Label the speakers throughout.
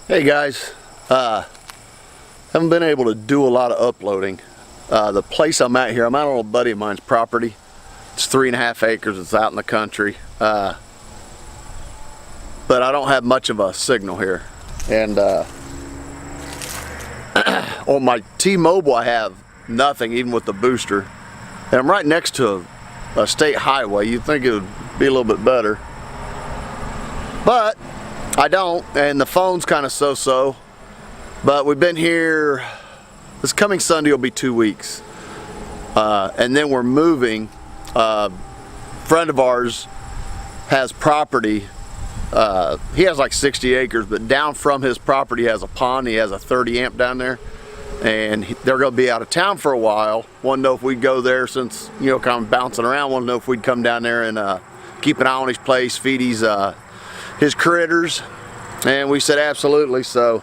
Speaker 1: Hey guys, haven't been able to do a lot of uploading. The place I'm at here, I'm at on a buddy of mine's property. It's 3.5 acres, it's out in the country. But I don't have much of a signal here. And on my T-Mobile I have nothing, even with the booster. And I'm right next to a state highway. You'd think it would be a little bit better. But I don't, and the phone's kind of so-so. But we've been here, this coming Sunday will be 2 weeks. And then we're moving. A friend of ours has property. He has like 60 acres, but down from his property has a pond. He has a 30 amp down there. And they're going to be out of town for a while. Want to know if we'd go there since, you know, kind of bouncing around. Want to know if we'd come down there and keep an eye on his place, feed his critters. And we said absolutely. So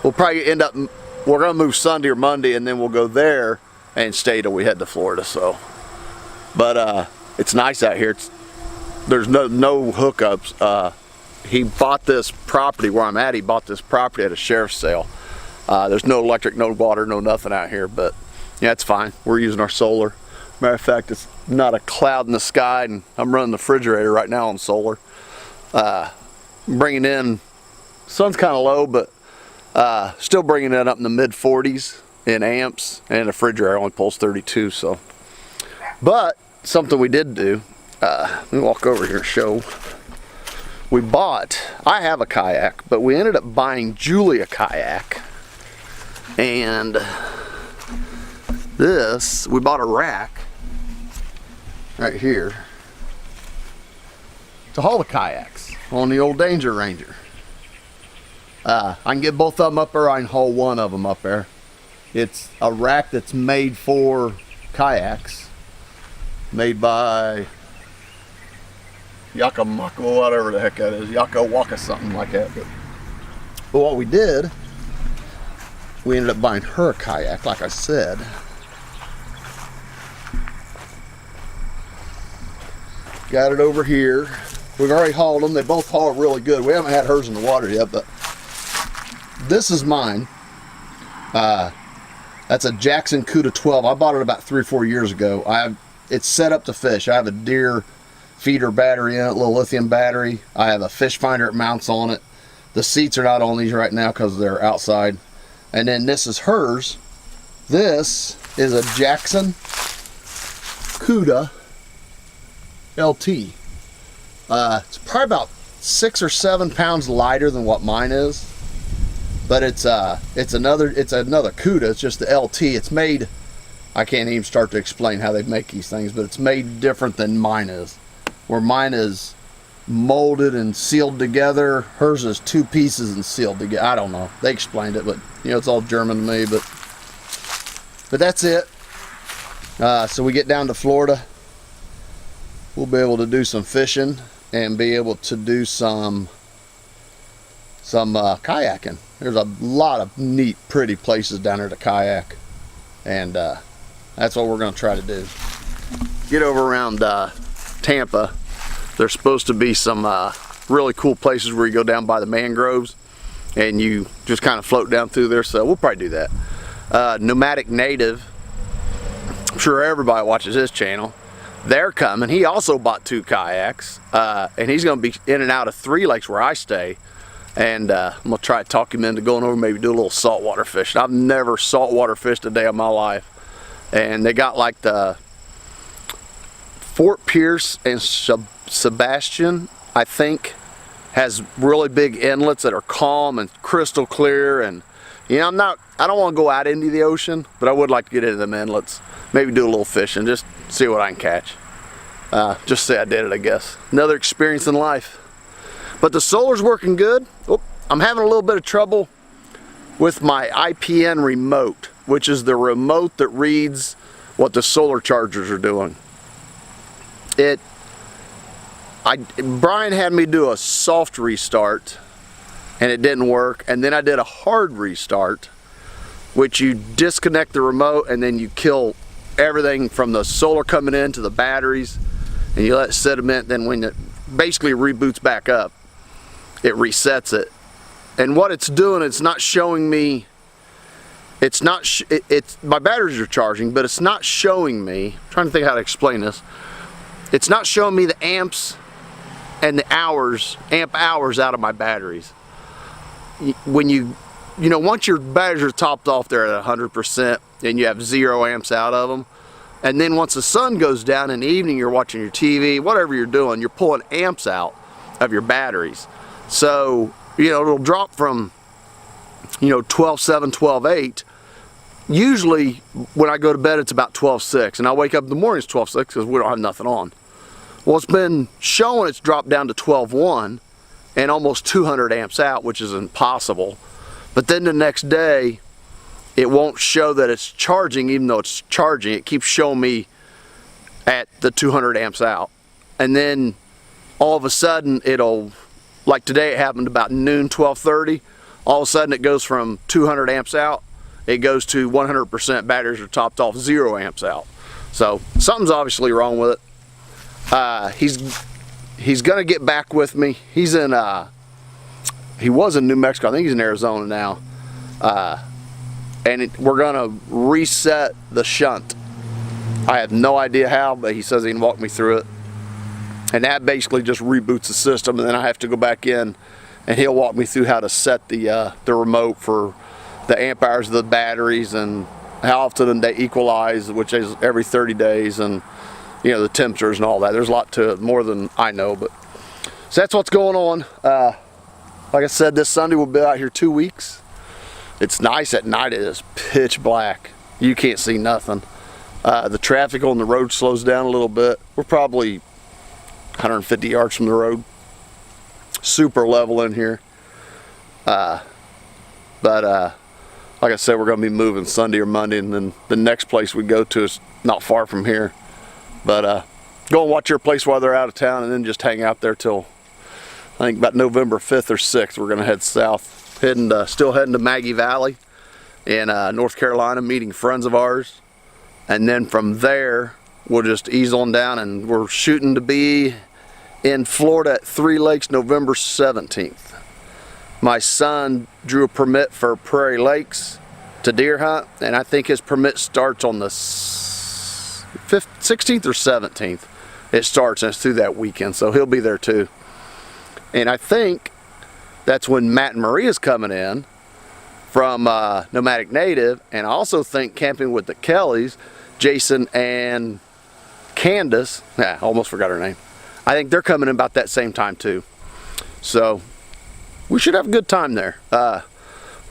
Speaker 1: we'll probably end up, we're going to move Sunday or Monday, and then we'll go there and stay till we head to Florida. So, but it's nice out here. There's no hookups. He bought this property where I'm at. He bought this property at a sheriff's sale. There's no electric, no water, no nothing out here, but yeah, it's fine. We're using our solar. Matter of fact, it's not a cloud in the sky, and I'm running the refrigerator right now on solar. Bringing in, sun's kind of low, but still bringing it up in the mid 40s in amps, and the refrigerator only pulls 32. So, but something we did do. Let me walk over here and show. We bought. I have a kayak, but we ended up buying Julie a kayak. And this, we bought a rack right here to haul the kayaks on the old Danger Ranger. I can get both of them up there, I can haul one of them up there. It's a rack that's made for kayaks, made by Yakamaka, whatever the heck that is, Yakawaka, something like that. But what we did, we ended up buying her a kayak, like I said. Got it over here. We've already hauled them. They both haul really good. We haven't had hers in the water yet, but this is mine. That's a Jackson Cuda 12. I bought it about 3 or 4 years ago. It's set up to fish. I have a deer feeder battery in it, a little lithium battery. I have a fish finder that mounts on it. The seats are not on these right now because they're outside. And then this is hers. This is a Jackson Cuda LT. It's probably about 6 or 7 pounds lighter than what mine is, but it's another Cuda. It's just the LT. It's made, I can't even start to explain how they make these things, but it's made different than mine is. Where mine is molded and sealed together, hers is 2 pieces and sealed together. I don't know. They explained it, but you know, it's all German to me. But that's it. So we get down to Florida, we'll be able to do some fishing and be able to do some kayaking. There's a lot of neat, pretty places down there to kayak, and that's what we're going to try to do. Get over around Tampa. There's supposed to be some really cool places where you go down by the mangroves and you just kind of float down through there, so we'll probably do that. Nomadic Native, I'm sure everybody watches his channel. They're coming. He also bought 2 kayaks, and he's going to be in and out of 3 lakes where I stay, and I'm going to try to talk him into going over, maybe do a little saltwater fishing. I've never saltwater fished a day of my life, and they got like the Fort Pierce and Sebastian, I think, has really big inlets that are calm and crystal clear. And you know, I don't want to go out into the ocean, but I would like to get into them inlets, maybe do a little fishing, just see what I can catch. Just say I did it, I guess. Another experience in life. But the solar's working good. Oh, I'm having a little bit of trouble with my IPN remote, which is the remote that reads what the solar chargers are doing. Brian had me do a soft restart and it didn't work, and then I did a hard restart, which you disconnect the remote and then you kill everything from the solar coming in to the batteries, and you let it sediment. Then when it basically reboots back up, it resets it, And what it's doing, it's not showing me, it's not, my batteries are charging, but it's not showing me, I'm trying to think how to explain this. It's not showing me the amps and the hours, amp hours out of my batteries. When you know, once your batteries are topped off there at 100% and you have 0 amps out of them, and then once the sun goes down in the evening, you're watching your TV, whatever you're doing, you're pulling amps out of your batteries. So, you know, it'll drop from, you know, 12.7, 12.8. Usually when I go to bed, it's about 12.6, and I wake up in the morning, it's 12.6 because we don't have nothing on. Well, it's been showing it's dropped down to 12.1 and almost 200 amps out, which is impossible. But then the next day, it won't show that it's charging, even though it's charging. It keeps showing me at the 200 amps out. And then all of a sudden, it'll, like today it happened about noon, 12:30. All of a sudden it goes from 200 amps out, it goes to 100% batteries are topped off, 0 amps out. So something's obviously wrong with it. He's gonna get back with me. He's in, he was in New Mexico, I think he's in Arizona now. And we're gonna reset the shunt. I have no idea how, but he says he can walk me through it. And that basically just reboots the system, and then I have to go back in and he'll walk me through how to set the remote for the amp hours of the batteries and how often they equalize, which is every 30 days, and you know, the temperatures and all that. There's a lot to it, more than I know, but so that's what's going on. Like I said, this Sunday we'll be out here 2 weeks. It's nice at night. It is pitch black. You can't see nothing. The traffic on the road slows down a little bit. We're probably 150 yards from the road. Super level in here. But like I said, we're going to be moving Sunday or Monday, and then the next place we go to is not far from here. But go and watch your place while they're out of town, and then just hang out there till I think about November 5th or 6th. We're going to head south, still heading to Maggie Valley in North Carolina, meeting friends of ours. And then from there, we'll just ease on down, and we're shooting to be in Florida at 3 Lakes November 17th. My son drew a permit for Prairie Lakes to deer hunt, and I think his permit starts on the 16th or 17th. It starts, and it's through that weekend, so he'll be there too. And I think that's when Matt and Maria's coming in from Nomadic Native, and I also think camping with the Kellys, Jason and Candace, I almost forgot her name. I think they're coming in about that same time too. So we should have a good time there. We're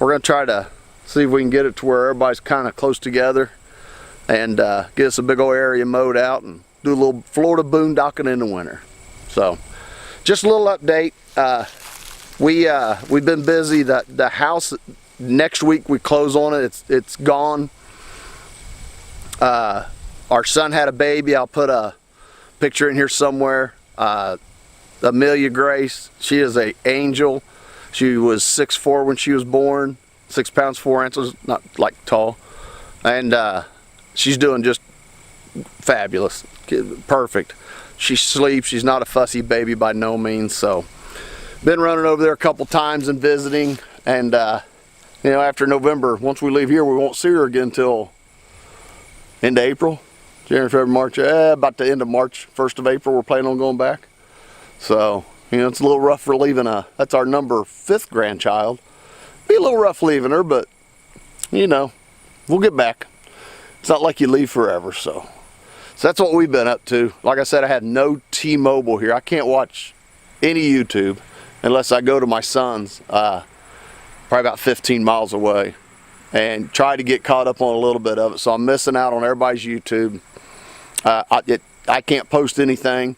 Speaker 1: gonna try to see if we can get it to where everybody's kind of close together, and get us a big old area mowed out and do a little Florida boondocking in the winter. So just a little update. We've been busy. The house, next week we close on it. It's gone. Our son had a baby. I'll put a picture in here somewhere. Amelia Grace, she is an angel. She was 6'4" when she was born, 6 pounds 4 ounces, not like tall, and she's doing just fabulous, perfect. She sleeps. She's not a fussy baby by no means. So been running over there a couple times and visiting, and you know, after November, once we leave here, we won't see her again until into April. January, February, March, about the end of March, 1st of April, we're planning on going back. So, you know, it's a little rough for leaving that's our number 5th grandchild. Be a little rough leaving her, but, you know, we'll get back. It's not like you leave forever, so that's what we've been up to. Like I said, I had no T-Mobile here. I can't watch any YouTube unless I go to my son's, probably about 15 miles away, and try to get caught up on a little bit of it. So I'm missing out on everybody's YouTube. I can't post anything.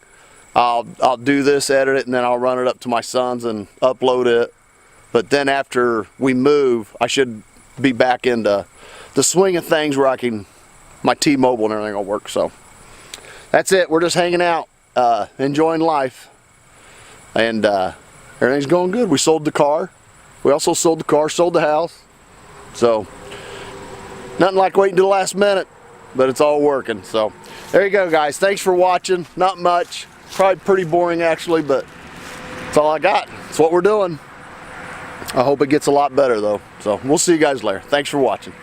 Speaker 1: I'll do this, edit it, and then I'll run it up to my son's and upload it. But then after we move, I should be back into the swing of things where I can, my T-Mobile and everything will work. So that's it. We're just hanging out, enjoying life, and everything's going good. We sold the car. We also sold the car, sold the house. So nothing like waiting to the last minute, but it's all working. So there you go, guys. Thanks for watching. Not much. Probably pretty boring actually, but that's all I got. That's what we're doing. I hope it gets a lot better though. So we'll see you guys later. Thanks for watching.